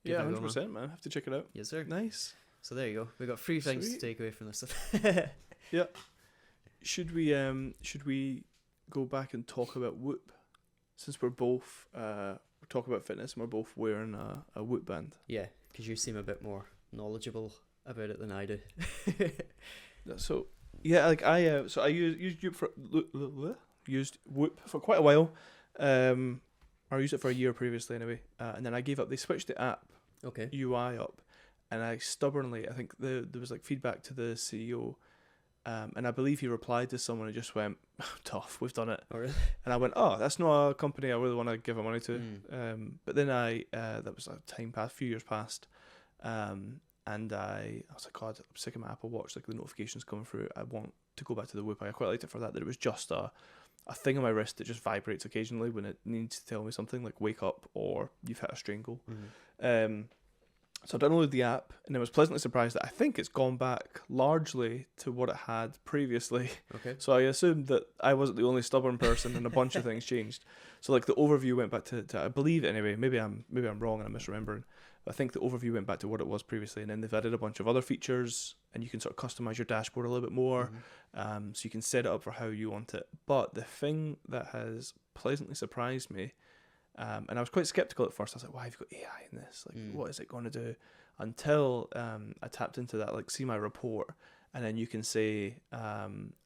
S2: Yeah,
S1: Give it a go,
S2: 100%, man. I have to check it out.
S1: Yes, sir.
S2: Nice.
S1: So there you go. We got 3 things
S2: Sweet.
S1: to take away from this.
S2: Yeah. Should we go back and talk about Whoop? Since we're both talk about fitness and we're both wearing a Whoop band.
S1: Yeah, because you seem a bit more knowledgeable about it than I do.
S2: So yeah, like I used Whoop for quite a while. I used it for a year previously anyway, and then I gave up. They switched the app
S1: Okay.
S2: UI up, and I stubbornly, I think there was like feedback to the CEO, And I believe he replied to someone who just went, tough, we've done it.
S1: Oh, really?
S2: And I went, oh, that's not a company I really want to give my money to.
S1: Mm.
S2: But then that was a time passed, a few years passed. And I was like, God, I'm sick of my Apple Watch, like the notifications coming through. I want to go back to the Whoop. I quite liked it for that it was just a thing on my wrist that just vibrates occasionally when it needs to tell me something, like wake up or you've hit a strain goal. So I downloaded the app and I was pleasantly surprised that I think it's gone back largely to what it had previously.
S1: Okay.
S2: So I assumed that I wasn't the only stubborn person and a bunch of things changed. So like the overview went back to I believe anyway, maybe I'm wrong and I'm misremembering. But I think the overview went back to what it was previously, and then they've added a bunch of other features and you can sort of customize your dashboard a little bit more. So you can set it up for how you want it. But the thing that has pleasantly surprised me, and I was quite skeptical at first. I was like, why have you got AI in this? Like, what is it going to do? Until I tapped into that, like, see my report, and then you can say,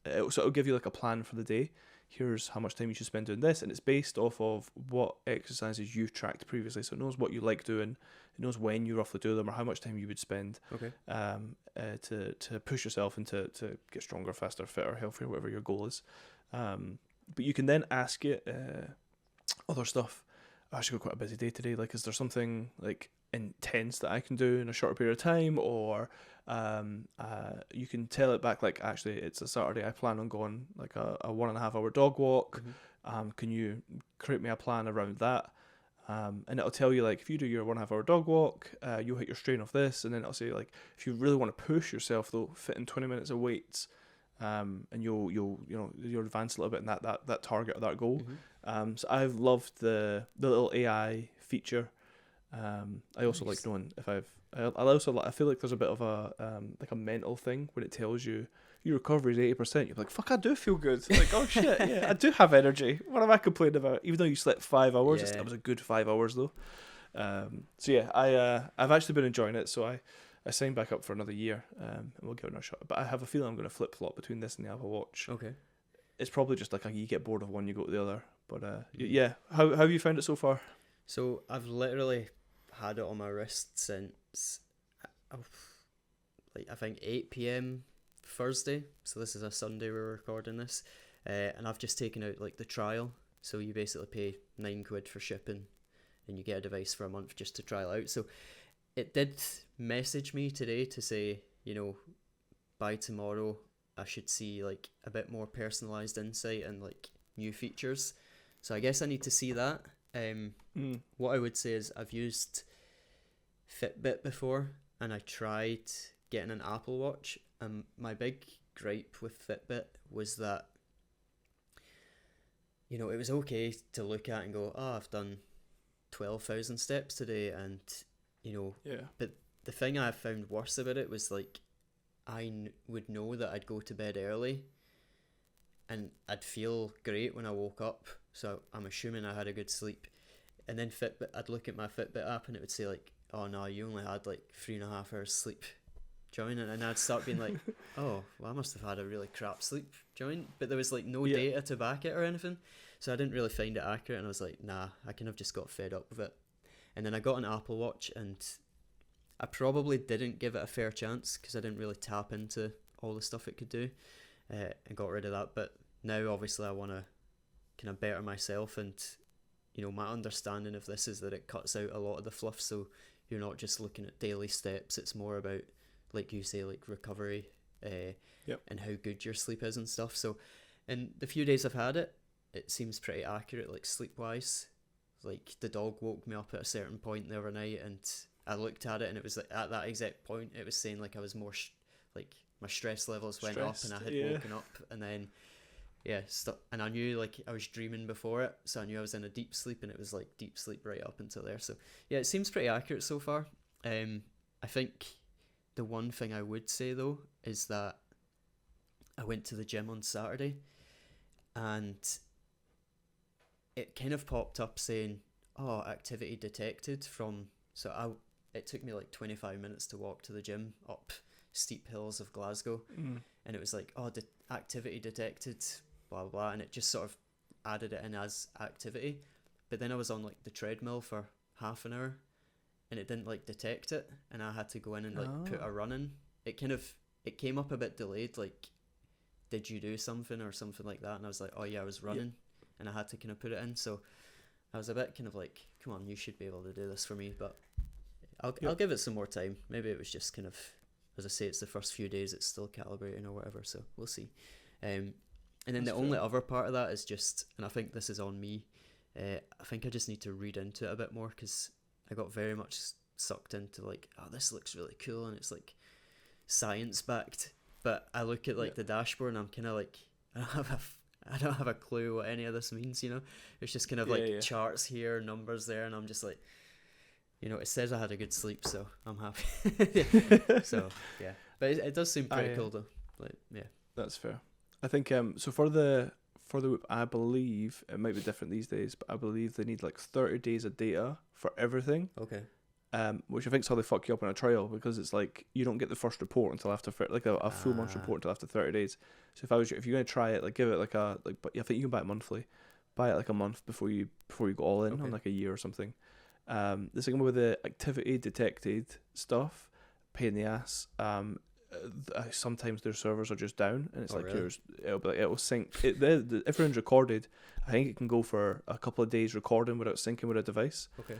S2: it'll give you like a plan for the day. Here's how much time you should spend doing this, and it's based off of what exercises you've tracked previously. So it knows what you like doing, it knows when you roughly do them, or how much time you would spend.
S1: Okay.
S2: To push yourself and to get stronger, faster, fitter, healthier, whatever your goal is. But you can then ask it other stuff. I actually got quite a busy day today. Like, is there something like intense that I can do in a shorter period of time? Or you can tell it back, like, actually, it's a Saturday. I plan on going like a 1.5 hour dog walk. Can you create me a plan around that? And it'll tell you, like, if you do your 1.5 hour dog walk, you'll hit your strain of this. And then it'll say, like, if you really want to push yourself, though, fit in 20 minutes of weights. And you'll advance a little bit in that target or that goal. So I've loved the little AI feature. I also like knowing if I feel like there's a bit of a like a mental thing when it tells you your recovery is 80%. You're like, fuck, I do feel good. Like, oh shit, yeah, I do have energy. What am I complaining about? Even though you slept 5 hours,
S1: Yeah.
S2: It was a good 5 hours though. So yeah, I've actually been enjoying it. So I signed back up for another year, and we'll give it a shot. But I have a feeling I'm going to flip-flop between this and the Apple Watch.
S1: Okay.
S2: It's probably just like you get bored of one, you go to the other. But yeah, how have you found it so far?
S1: So I've literally had it on my wrist since, like, I think 8 p.m. Thursday. So this is a Sunday we're recording this. And I've just taken out, like, the trial. So you basically pay £9 for shipping and you get a device for a month just to trial out. So it did message me today to say, by tomorrow I should see, like, a bit more personalized insight and, like, new features. So I guess I need to see that. What I would say is I've used Fitbit before and I tried getting an Apple Watch, and my big gripe with Fitbit was that, it was okay to look at and go, oh, I've done 12,000 steps today, and
S2: Yeah.
S1: But the thing I found worse about it was, like, I would know that I'd go to bed early and I'd feel great when I woke up, so I'm assuming I had a good sleep. And then I'd look at my Fitbit app and it would say, like, oh no, you only had like 3.5 hours sleep. Join, and I'd start being like, oh, well, I must have had a really crap sleep. Join, but there was like no data to back it or anything, so I didn't really find it accurate. And I was like, nah, I kind of just got fed up with it. And then I got an Apple Watch, and I probably didn't give it a fair chance because I didn't really tap into all the stuff it could do, and got rid of that. But now, obviously, I want to kind of better myself, and my understanding of this is that it cuts out a lot of the fluff. So you're not just looking at daily steps; it's more about, like you say, like recovery, and how good your sleep is and stuff. So, in the few days I've had it, it seems pretty accurate, like sleep-wise. Like, the dog woke me up at a certain point the other night, and I looked at it, and it was like, at that exact point, it was saying like I was more like my stress levels went up, and I had woken up, and then and I knew, like, I was dreaming before it, so I knew I was in a deep sleep, and it was like deep sleep right up until there. So yeah, it seems pretty accurate so far. I think the one thing I would say though is that I went to the gym on Saturday, and it kind of popped up saying, oh, activity detected from, it took me like 25 minutes to walk to the gym up steep hills of Glasgow, and it was like, oh, activity detected, blah, blah, blah, and it just sort of added it in as activity. But then I was on like the treadmill for half an hour, and it didn't like detect it, and I had to go in and like put a run in. It came up a bit delayed, like did you do something or something like that? And I was like, oh yeah, I was running, and I had to kind of put it in. So I was a bit kind of like, come on, you should be able to do this for me. But I'll give it some more time. Maybe it was just kind of, as I say, it's the first few days, it's still calibrating or whatever. So we'll see. And then the only other part of that is just, and I think this is on me, I think I just need to read into it a bit more, because I got very much sucked into like, oh, this looks really cool, and it's like science backed. But I look at like the dashboard, and I'm kind of like, I don't have a clue what any of this means. You know, it's just kind of like charts here, numbers there, and I'm just like, you know, it says I had a good sleep, so I'm happy. So yeah, but it does seem pretty cool though. Like, yeah,
S2: that's fair. I think so for the Whoop, I believe it might be different these days, but I believe they need like 30 days of data for everything.
S1: Okay.
S2: Which I think is how they fuck you up in a trial, because it's like you don't get the first report until after a full month's report until after 30 days. So if you're gonna try it, like give it like but I think you can buy it monthly. Buy it like a month before you go all in on like a year or something. The second one with the activity detected stuff, pain in the ass. Sometimes their servers are just down, and it's it'll sync. If everyone's recorded, I think it can go for a couple of days recording without syncing with a device.
S1: Okay.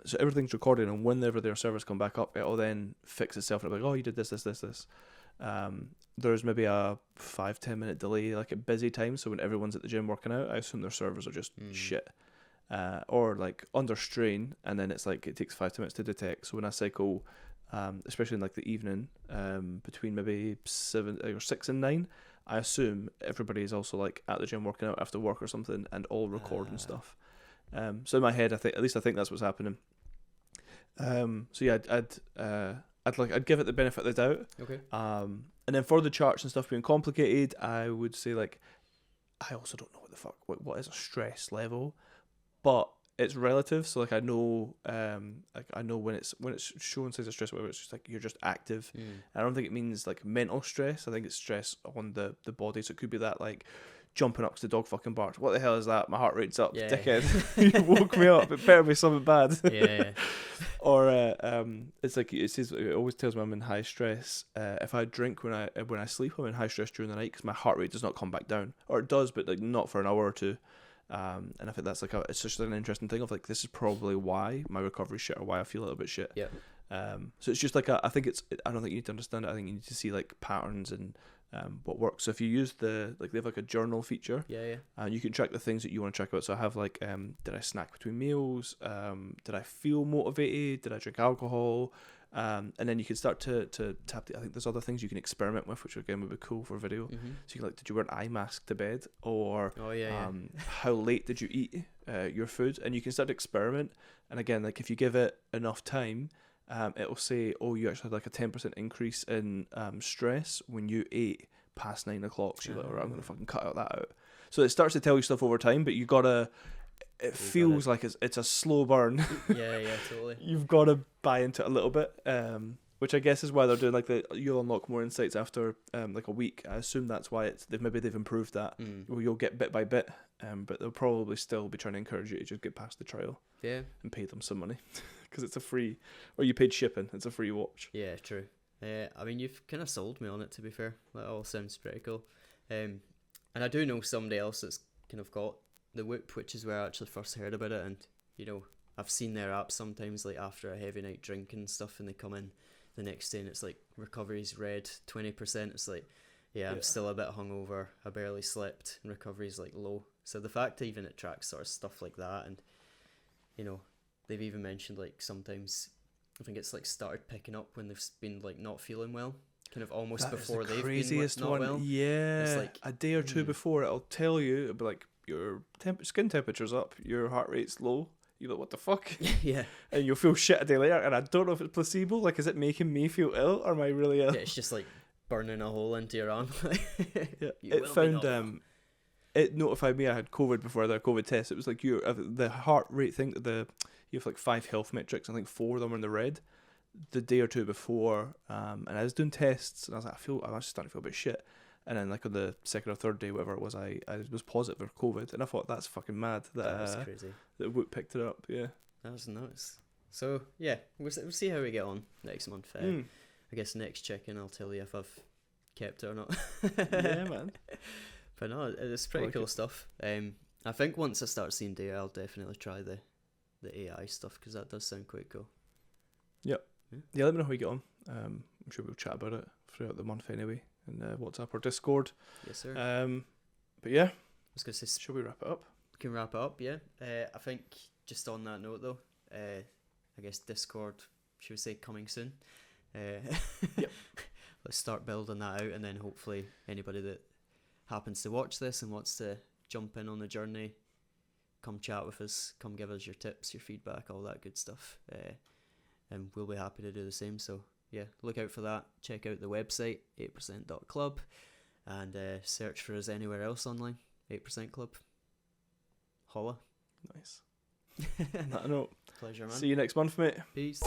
S2: So everything's recorded, and whenever their servers come back up, it'll then fix itself and it'll be like, oh, you did this. There's maybe a 5-10 minute delay, like at busy times. So when everyone's at the gym working out, I assume their servers are just shit. Or like under strain, and then it's like it takes 5-10 minutes to detect. So when I cycle, especially in like the evening, between maybe 7 or 6 and 9, I assume everybody is also like at the gym working out after work or something, and all recording stuff. So in my head, I think that's what's happening. So yeah, I'd give it the benefit of the doubt.
S1: Okay.
S2: And then for the charts and stuff being complicated, I would say like, I also don't know what is a stress level, but it's relative. So like I know when it's showing signs of stress, whether it's just like you're just active. I don't think it means like mental stress. I think it's stress on the body. So it could be that like jumping up because the dog fucking barked. What the hell is that? My heart rate's up, dickhead. You woke me up. It better be something bad.
S1: Yeah.
S2: Or it's like it always tells me I'm in high stress. If I drink when I sleep, I'm in high stress during the night because my heart rate does not come back down, or it does, but like not for an hour or two. And I think that's like it's just an interesting thing of like, this is probably why my recovery shit, or why I feel a little bit shit.
S1: Yeah.
S2: So it's just like I don't think you need to understand it. I think you need to see like patterns and what works. So if you use they have like a journal feature.
S1: Yeah.
S2: And you can track the things that you want to check out. So I have like, did I snack between meals? Did I feel motivated? Did I drink alcohol? And then you can start to tap I think there's other things you can experiment with, which again would be cool for video. So you can like, did you wear an eye mask to bed? Or how late did you eat your food? And you can start to experiment. And again, like if you give it enough time, it'll say, oh, you actually had like a 10% increase in stress when you ate past 9 o'clock. So you're like, all right, I'm gonna fucking cut that out. So it starts to tell you stuff over time, but you gotta. It feels like it's a slow burn.
S1: Yeah, totally.
S2: You've got to buy into it a little bit, which I guess is why they're doing like you'll unlock more insights after like a week. I assume that's why they've improved that. Where you'll get bit by bit, but they'll probably still be trying to encourage you to just get past the trial. Yeah. And pay them some money because it's a free, or you paid shipping. It's a free watch.
S1: Yeah, true. I mean, you've kind of sold me on it, to be fair. That all sounds pretty cool. And I do know somebody else that's kind of got the Whoop, which is where I actually first heard about it. And you know, I've seen their app sometimes, like after a heavy night drinking and stuff, and they come in the next day and it's like recovery's red 20%. It's like, I'm still a bit hungover, I barely slept, and recovery's like low. So the fact that even it tracks sort of stuff like that, and you know, they've even mentioned like sometimes I think it's like started picking up when they've been like not feeling well, kind of almost that before they've been not well.
S2: Yeah, it's like a day or two before it'll tell you, it'll be like your skin temperature's up, your heart rate's low. You're like, what the fuck?
S1: Yeah.
S2: And you'll feel shit a day later, and I don't know if it's placebo. Like, is it making me feel ill, or am I really ill?
S1: Yeah, it's just like burning a hole into your arm.
S2: Yeah. It found it notified me I had COVID before the COVID test. It was like the heart rate thing. You have like 5 health metrics. I think 4 of them are in the red. The day or two before, and I was doing tests, and I was like, I'm actually starting to feel a bit shit. And then like on the second or third day, whatever it was, I was positive for COVID, and I thought that's fucking mad
S1: that crazy.
S2: That Whoop picked it up. Yeah,
S1: that was nuts. So yeah, we'll see how we get on next month. I guess next check-in I'll tell you if I've kept it or not.
S2: Yeah, man.
S1: But no, it's pretty
S2: like
S1: cool
S2: it.
S1: stuff. I think once I start seeing data, I'll definitely try the AI stuff because that does sound quite cool.
S2: Yeah, let me know how you get on. I'm sure we'll chat about it throughout the month anyway in WhatsApp or Discord.
S1: Yes, sir.
S2: But yeah,
S1: I was gonna say,
S2: shall we wrap it up?
S1: we can wrap it up. Yeah. I think just on that note though, I guess Discord, should we say, coming soon?
S2: Yep.
S1: Let's start building that out, and then hopefully anybody that happens to watch this and wants to jump in on the journey, come chat with us, come give us your tips, your feedback, all that good stuff. And we'll be happy to do the same. So yeah, look out for that. Check out the website 8%.club and search for us anywhere else online. 8% Club. Holla.
S2: Nice. On that note,
S1: Pleasure, man.
S2: see you next month, mate.
S1: Peace.